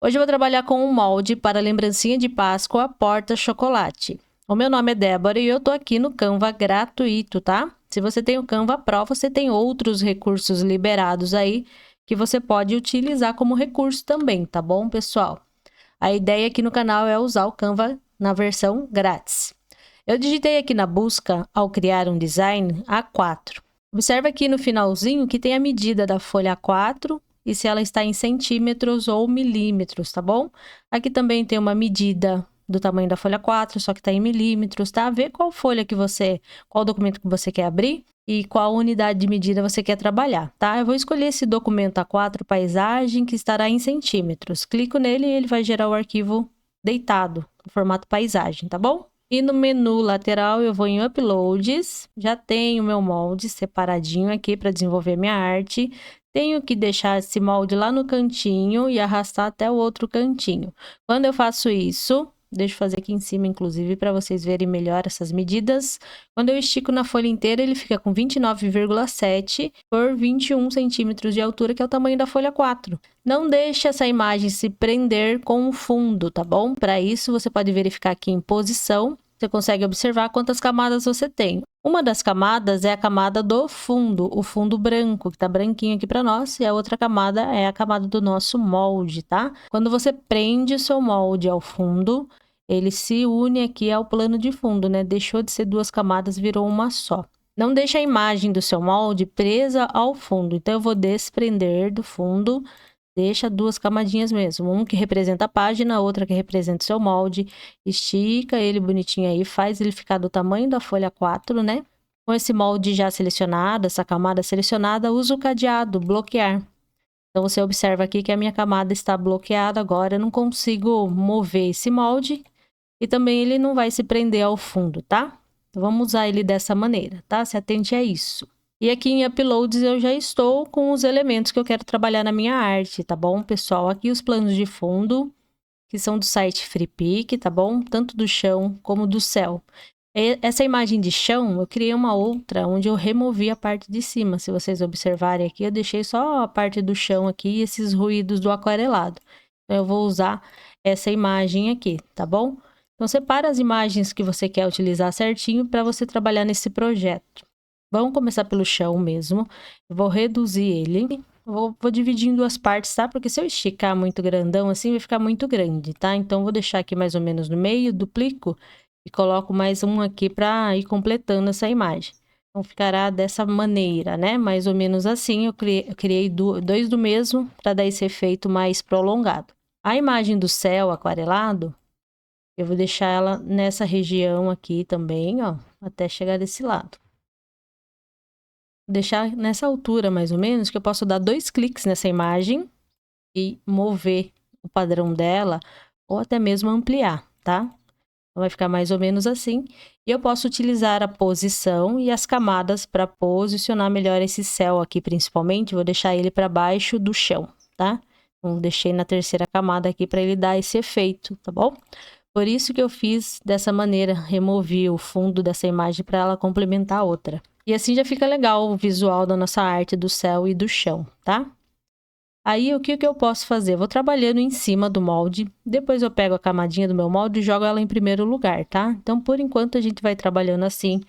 Hoje eu vou trabalhar com um molde para lembrancinha de Páscoa porta-chocolate. O meu nome é Débora e eu tô aqui no Canva gratuito, tá? Se você tem o Canva Pro, você tem outros recursos liberados aí que você pode utilizar como recurso também, tá bom, pessoal? A ideia aqui no canal é usar o Canva na versão grátis. Eu digitei aqui na busca, ao criar um design, A4. Observe aqui no finalzinho que tem a medida da folha A4 e se ela está em centímetros ou milímetros, tá bom? Aqui também tem uma medida do tamanho da folha 4, só que está em milímetros, tá? Vê qual folha que você, qual documento que você quer abrir e qual unidade de medida você quer trabalhar, tá? Eu vou escolher esse documento A4 paisagem que estará em centímetros. Clico nele e ele vai gerar o arquivo deitado, no formato paisagem, tá bom? E no menu lateral eu vou em Uploads, já tenho meu molde separadinho aqui para desenvolver minha arte. Tenho que deixar esse molde lá no cantinho e arrastar até o outro cantinho. Quando eu faço isso, deixa eu fazer aqui em cima, inclusive, para vocês verem melhor essas medidas. Quando eu estico na folha inteira, ele fica com 29,7 por 21 centímetros de altura, que é o tamanho da folha 4. Não deixe essa imagem se prender com o fundo, tá bom? Para isso, você pode verificar aqui em posição. Você consegue observar quantas camadas você tem. Uma das camadas é a camada do fundo, o fundo branco, que tá branquinho aqui para nós, e a outra camada é a camada do nosso molde, tá? Quando você prende o seu molde ao fundo, ele se une aqui ao plano de fundo, né? Deixou de ser duas camadas, virou uma só. Não deixe a imagem do seu molde presa ao fundo, então eu vou desprender do fundo. Deixa duas camadinhas mesmo, um que representa a página, outra que representa o seu molde. Estica ele bonitinho aí, faz ele ficar do tamanho da folha 4, né? Com esse molde já selecionado, essa camada selecionada, usa o cadeado, bloquear. Então, você observa aqui que a minha camada está bloqueada agora, eu não consigo mover esse molde. E também ele não vai se prender ao fundo, tá? Então, vamos usar ele dessa maneira, tá? Se atente a isso. E aqui em Uploads eu já estou com os elementos que eu quero trabalhar na minha arte, tá bom, pessoal? Aqui os planos de fundo, que são do site FreePic, tá bom? Tanto do chão como do céu. Essa imagem de chão, eu criei uma outra onde eu removi a parte de cima. Se vocês observarem aqui, eu deixei só a parte do chão aqui e esses ruídos do aquarelado. Então, eu vou usar essa imagem aqui, tá bom? Então, separa as imagens que você quer utilizar certinho para você trabalhar nesse projeto. Vamos começar pelo chão mesmo. Eu vou reduzir ele. Vou dividir em duas partes, tá? Porque se eu esticar muito grandão assim, vai ficar muito grande, tá? Então, vou deixar aqui mais ou menos no meio, duplico e coloco mais um aqui para ir completando essa imagem. Então, ficará dessa maneira, né? Mais ou menos assim. Eu criei dois do mesmo para dar esse efeito mais prolongado. A imagem do céu aquarelado, eu vou deixar ela nessa região aqui também, ó, até chegar desse lado. Deixar nessa altura, mais ou menos, que eu posso dar 2 cliques nessa imagem e mover o padrão dela, ou até mesmo ampliar, tá? Então, vai ficar mais ou menos assim. E eu posso utilizar a posição e as camadas para posicionar melhor esse céu aqui, principalmente. Vou deixar ele para baixo do chão, tá? Então, deixei na terceira camada aqui para ele dar esse efeito, tá bom? Por isso que eu fiz dessa maneira, removi o fundo dessa imagem para ela complementar a outra. E assim já fica legal o visual da nossa arte do céu e do chão, tá? Aí, o que eu posso fazer? Vou trabalhando em cima do molde, depois eu pego a camadinha do meu molde e jogo ela em primeiro lugar, tá? Então, por enquanto, a gente vai trabalhando assim,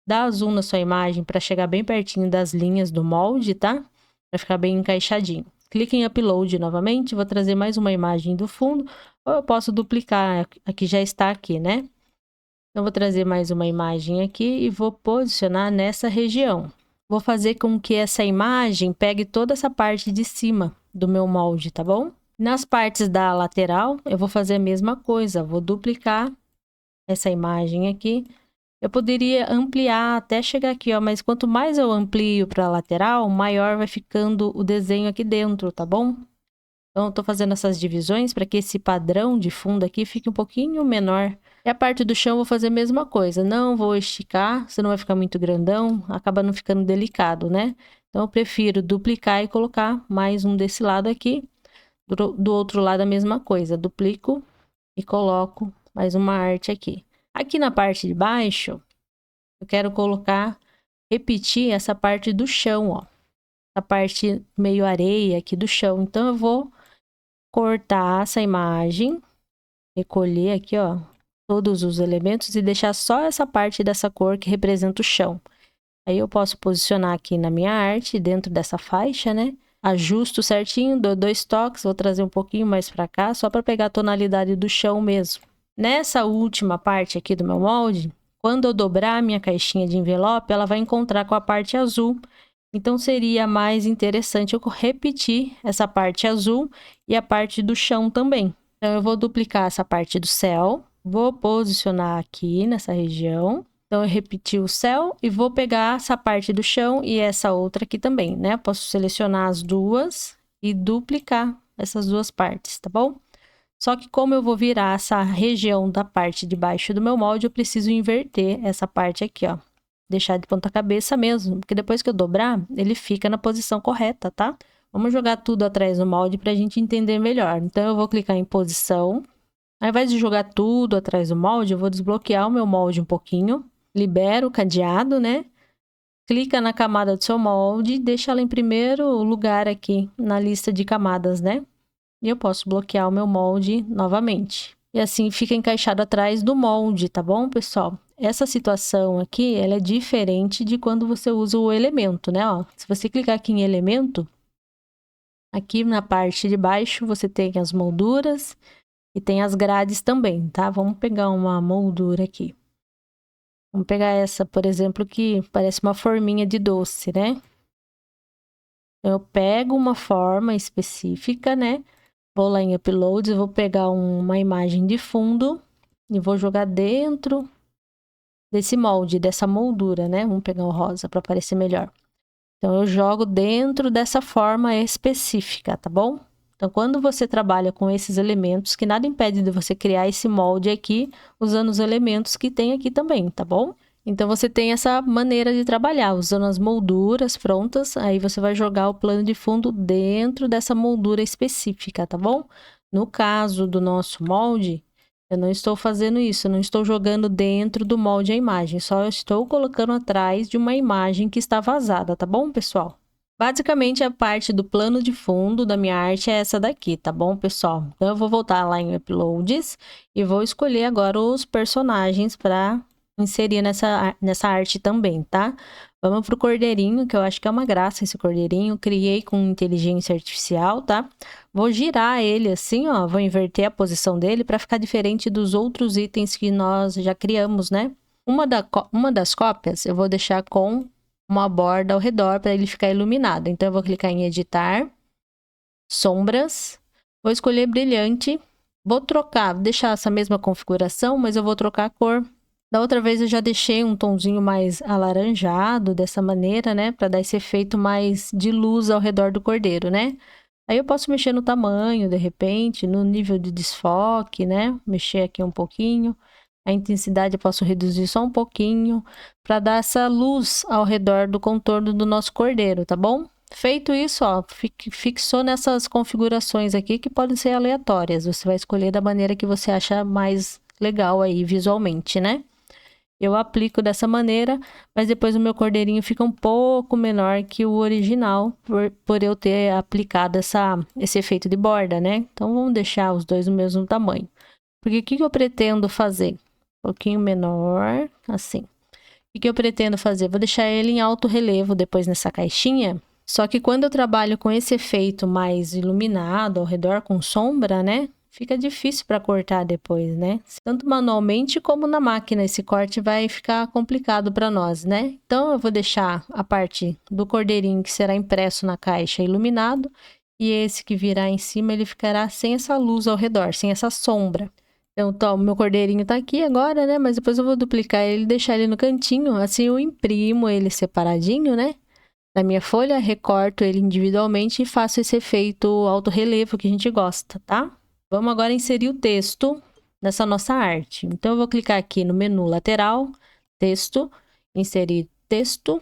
dá zoom na sua imagem para chegar bem pertinho das linhas do molde, tá? Para ficar bem encaixadinho. Clique em Upload novamente, vou trazer mais uma imagem do fundo, ou eu posso duplicar, aqui já está aqui, né? Então, vou trazer mais uma imagem aqui e vou posicionar nessa região. Vou fazer com que essa imagem pegue toda essa parte de cima do meu molde, tá bom? Nas partes da lateral, eu vou fazer a mesma coisa. Vou duplicar essa imagem aqui. Eu poderia ampliar até chegar aqui, ó, mas quanto mais eu amplio para a lateral, maior vai ficando o desenho aqui dentro, tá bom? Então, eu tô fazendo essas divisões para que esse padrão de fundo aqui fique um pouquinho menor. E a parte do chão eu vou fazer a mesma coisa. Não vou esticar, senão vai ficar muito grandão, acaba não ficando delicado, né? Então, eu prefiro duplicar e colocar mais um desse lado aqui. Do outro lado, a mesma coisa. Duplico e coloco mais uma arte aqui. Aqui na parte de baixo, eu quero repetir essa parte do chão, ó. A parte meio areia aqui do chão. Então, eu vou cortar essa imagem, recolher aqui, ó, todos os elementos e deixar só essa parte dessa cor que representa o chão. Aí eu posso posicionar aqui na minha arte, dentro dessa faixa, né? Ajusto certinho, dou 2 toques, vou trazer um pouquinho mais para cá, só para pegar a tonalidade do chão mesmo. Nessa última parte aqui do meu molde, quando eu dobrar a minha caixinha de envelope, ela vai encontrar com a parte azul. Então, seria mais interessante eu repetir essa parte azul e a parte do chão também. Então, eu vou duplicar essa parte do céu, vou posicionar aqui nessa região. Então, eu repeti o céu e vou pegar essa parte do chão e essa outra aqui também, né? Posso selecionar as duas e duplicar essas duas partes, tá bom? Só que como eu vou virar essa região da parte de baixo do meu molde, eu preciso inverter essa parte aqui, ó. Deixar de ponta cabeça mesmo, porque depois que eu dobrar, ele fica na posição correta, tá? Vamos jogar tudo atrás do molde pra gente entender melhor. Então, eu vou clicar em posição. Ao invés de jogar tudo atrás do molde, eu vou desbloquear o meu molde um pouquinho. Libera o cadeado, né? Clica na camada do seu molde e deixa ela em primeiro lugar aqui na lista de camadas, né? E eu posso bloquear o meu molde novamente. E assim fica encaixado atrás do molde, tá bom, pessoal? Essa situação aqui, ela é diferente de quando você usa o elemento, né? Ó, se você clicar aqui em elemento, aqui na parte de baixo você tem as molduras e tem as grades também, tá? Vamos pegar uma moldura aqui. Vamos pegar essa, por exemplo, que parece uma forminha de doce, né? Eu pego uma forma específica, né? Vou lá em Uploads, vou pegar uma imagem de fundo e vou jogar dentro desse molde, dessa moldura, né? Vamos pegar o rosa para aparecer melhor. Então, eu jogo dentro dessa forma específica, tá bom? Então, quando você trabalha com esses elementos, que nada impede de você criar esse molde aqui, usando os elementos que tem aqui também, tá bom? Então, você tem essa maneira de trabalhar, usando as molduras prontas, aí você vai jogar o plano de fundo dentro dessa moldura específica, tá bom? No caso do nosso molde, eu não estou fazendo isso, eu não estou jogando dentro do molde a imagem, só eu estou colocando atrás de uma imagem que está vazada, tá bom, pessoal? Basicamente, a parte do plano de fundo da minha arte é essa daqui, tá bom, pessoal? Então, eu vou voltar lá em Uploads e vou escolher agora os personagens para inserir nessa arte também, tá? Vamos pro cordeirinho, que eu acho que é uma graça esse cordeirinho. Criei com inteligência artificial, tá? Vou girar ele assim, ó. Vou inverter a posição dele para ficar diferente dos outros itens que nós já criamos, né? Uma das cópias eu vou deixar com uma borda ao redor para ele ficar iluminado. Então, eu vou clicar em editar, sombras, vou escolher brilhante, vou trocar, vou deixar essa mesma configuração, mas eu vou trocar a cor. Da outra vez eu já deixei um tonzinho mais alaranjado, dessa maneira, né? Para dar esse efeito mais de luz ao redor do cordeiro, né? Aí eu posso mexer no tamanho, de repente, no nível de desfoque, né? Mexer aqui um pouquinho. A intensidade eu posso reduzir só um pouquinho, para dar essa luz ao redor do contorno do nosso cordeiro, tá bom? Feito isso, ó, fixou nessas configurações aqui que podem ser aleatórias. Você vai escolher da maneira que você acha mais legal aí visualmente, né? Eu aplico dessa maneira, mas depois o meu cordeirinho fica um pouco menor que o original, por eu ter aplicado esse efeito de borda, né? Então, vamos deixar os dois do mesmo tamanho. Porque o que eu pretendo fazer? Um pouquinho menor, assim. O que eu pretendo fazer? Vou deixar ele em alto relevo depois nessa caixinha. Só que quando eu trabalho com esse efeito mais iluminado ao redor, com sombra, né? Fica difícil para cortar depois, né? Tanto manualmente como na máquina, esse corte vai ficar complicado para nós, né? Então, eu vou deixar a parte do cordeirinho que será impresso na caixa iluminado. E esse que virá em cima, ele ficará sem essa luz ao redor, sem essa sombra. Então, o meu cordeirinho tá aqui agora, né? Mas depois eu vou duplicar ele e deixar ele no cantinho. Assim, eu imprimo ele separadinho, né? Na minha folha, recorto ele individualmente e faço esse efeito alto relevo que a gente gosta, tá? Vamos agora inserir o texto nessa nossa arte. Então, eu vou clicar aqui no menu lateral, texto, inserir texto,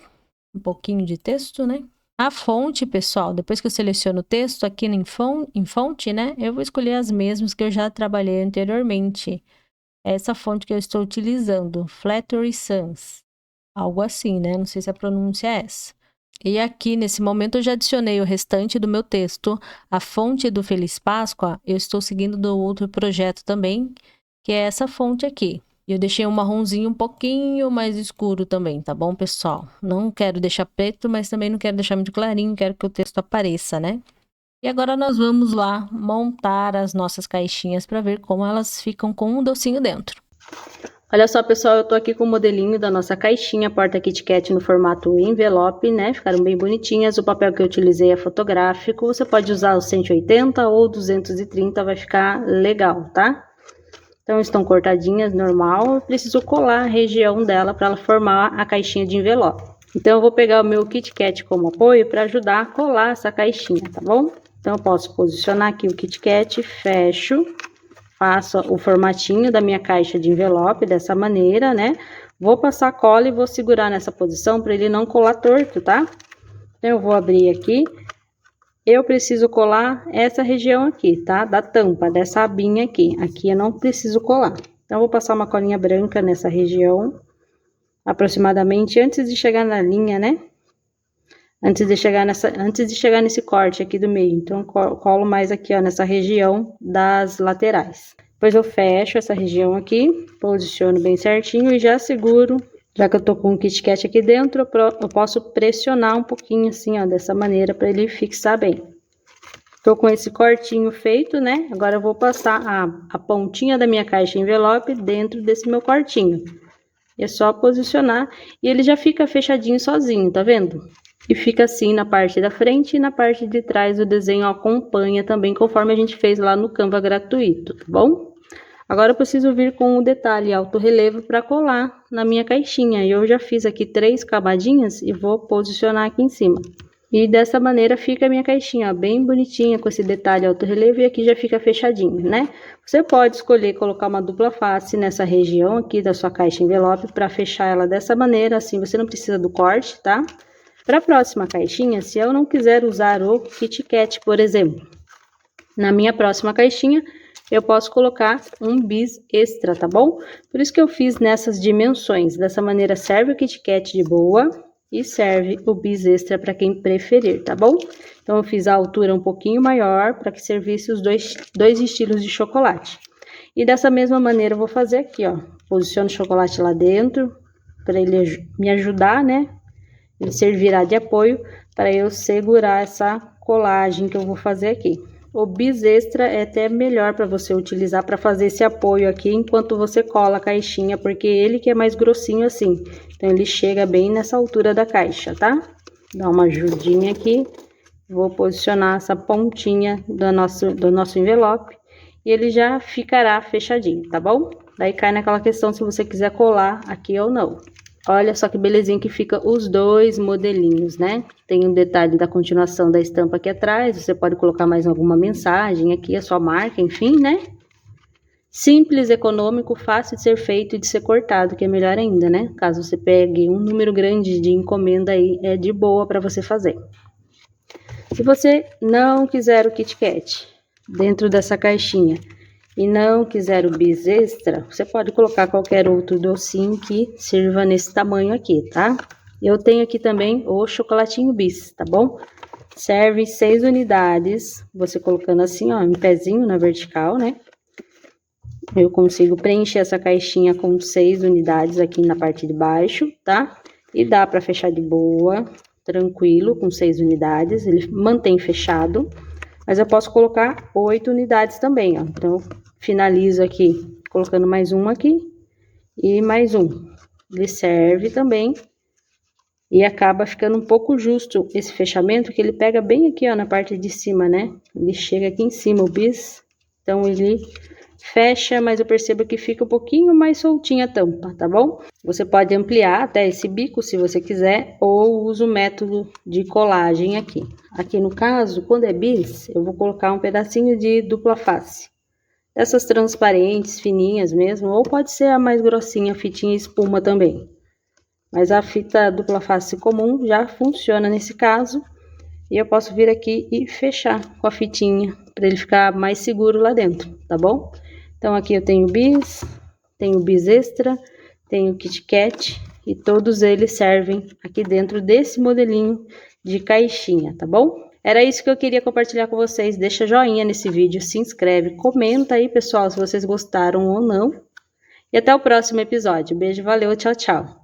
um pouquinho de texto, né? A fonte, pessoal, depois que eu seleciono o texto aqui em fonte, né? Eu vou escolher as mesmas que eu já trabalhei anteriormente. Essa fonte que eu estou utilizando, Flattery Sans. Algo assim, né? Não sei se a pronúncia é essa. E aqui, nesse momento, eu já adicionei o restante do meu texto. A fonte do Feliz Páscoa, eu estou seguindo do outro projeto também, que é essa fonte aqui. Eu deixei um marronzinho um pouquinho mais escuro também, tá bom, pessoal? Não quero deixar preto, mas também não quero deixar muito clarinho, quero que o texto apareça, né? E agora nós vamos lá montar as nossas caixinhas para ver como elas ficam com um docinho dentro. Olha só, pessoal, eu tô aqui com o modelinho da nossa caixinha porta Kit Kat no formato envelope, né? Ficaram bem bonitinhas. O papel que eu utilizei é fotográfico. Você pode usar o 180 ou 230, vai ficar legal, tá? Então, estão cortadinhas, normal. Eu preciso colar a região dela para ela formar a caixinha de envelope. Então, eu vou pegar o meu Kit Kat como apoio para ajudar a colar essa caixinha, tá bom? Então, eu posso posicionar aqui o Kit Kat, fecho. Faço o formatinho da minha caixa de envelope dessa maneira, né? Vou passar cola e vou segurar nessa posição para ele não colar torto, tá? Então, eu vou abrir aqui. Eu preciso colar essa região aqui, tá? Da tampa, dessa abinha aqui. Aqui eu não preciso colar. Então, eu vou passar uma colinha branca nessa região, aproximadamente antes de chegar na linha, né? Antes de chegar nesse corte aqui do meio. Então, colo mais aqui, ó, nessa região das laterais. Depois eu fecho essa região aqui, posiciono bem certinho e já seguro. Já que eu tô com o Kit Kat aqui dentro, eu posso pressionar um pouquinho assim, ó, dessa maneira, para ele fixar bem. Tô com esse cortinho feito, né? Agora eu vou passar a pontinha da minha caixa envelope dentro desse meu cortinho. É só posicionar e ele já fica fechadinho sozinho, tá vendo? E fica assim na parte da frente e na parte de trás o desenho acompanha também, conforme a gente fez lá no Canva gratuito, tá bom? Agora eu preciso vir com o detalhe alto relevo para colar na minha caixinha. Eu já fiz aqui 3 camadinhas e vou posicionar aqui em cima. E dessa maneira fica a minha caixinha, ó, bem bonitinha, com esse detalhe alto relevo, e aqui já fica fechadinho, né? Você pode escolher colocar uma dupla face nessa região aqui da sua caixa envelope para fechar ela dessa maneira, assim você não precisa do corte, tá? Para a próxima caixinha, se eu não quiser usar o Kit Kat, por exemplo, na minha próxima caixinha, eu posso colocar um bis extra, tá bom? Por isso que eu fiz nessas dimensões. Dessa maneira serve o Kit Kat de boa e serve o bis extra para quem preferir, tá bom? Então, eu fiz a altura um pouquinho maior para que servisse os dois estilos de chocolate. E dessa mesma maneira eu vou fazer aqui, ó. Posiciono o chocolate lá dentro para ele me ajudar, né? Ele servirá de apoio para eu segurar essa colagem que eu vou fazer aqui. O bis extra é até melhor para você utilizar para fazer esse apoio aqui enquanto você cola a caixinha, porque ele que é mais grossinho assim. Então, ele chega bem nessa altura da caixa, tá? Dá uma ajudinha aqui. Vou posicionar essa pontinha do nosso envelope e ele já ficará fechadinho, tá bom? Daí cai naquela questão se você quiser colar aqui ou não. Olha só que belezinha que fica os dois modelinhos, né? Tem um detalhe da continuação da estampa aqui atrás, você pode colocar mais alguma mensagem aqui, a sua marca, enfim, né? Simples, econômico, fácil de ser feito e de ser cortado, que é melhor ainda, né? Caso você pegue um número grande de encomenda aí, é de boa para você fazer. Se você não quiser o Kit Kat dentro dessa caixinha e não quiser o bis extra, você pode colocar qualquer outro docinho que sirva nesse tamanho aqui, tá? Eu tenho aqui também o chocolatinho bis, tá bom? Serve 6 unidades, você colocando assim, ó, em pezinho na vertical, né? Eu consigo preencher essa caixinha com 6 unidades aqui na parte de baixo, tá? E dá para fechar de boa, tranquilo, com 6 unidades, ele mantém fechado. Mas eu posso colocar 8 unidades também, ó. Então, finalizo aqui, colocando mais um aqui e mais um. Ele serve também e acaba ficando um pouco justo esse fechamento, que ele pega bem aqui, ó, na parte de cima, né? Ele chega aqui em cima, o bis. Então, ele fecha, mas eu percebo que fica um pouquinho mais soltinha a tampa, tá bom? Você pode ampliar até esse bico, se você quiser, ou usa o método de colagem aqui. Aqui no caso, quando é bis, eu vou colocar um pedacinho de dupla face. Essas transparentes, fininhas mesmo, ou pode ser a mais grossinha, fitinha espuma também. Mas a fita dupla face comum já funciona nesse caso. E eu posso vir aqui e fechar com a fitinha, para ele ficar mais seguro lá dentro, tá bom? Então, aqui eu tenho bis extra, tenho Kit Kat e todos eles servem aqui dentro desse modelinho de caixinha, tá bom? Era isso que eu queria compartilhar com vocês. Deixa joinha nesse vídeo, se inscreve, comenta aí, pessoal, se vocês gostaram ou não. E até o próximo episódio. Beijo, valeu, tchau, tchau!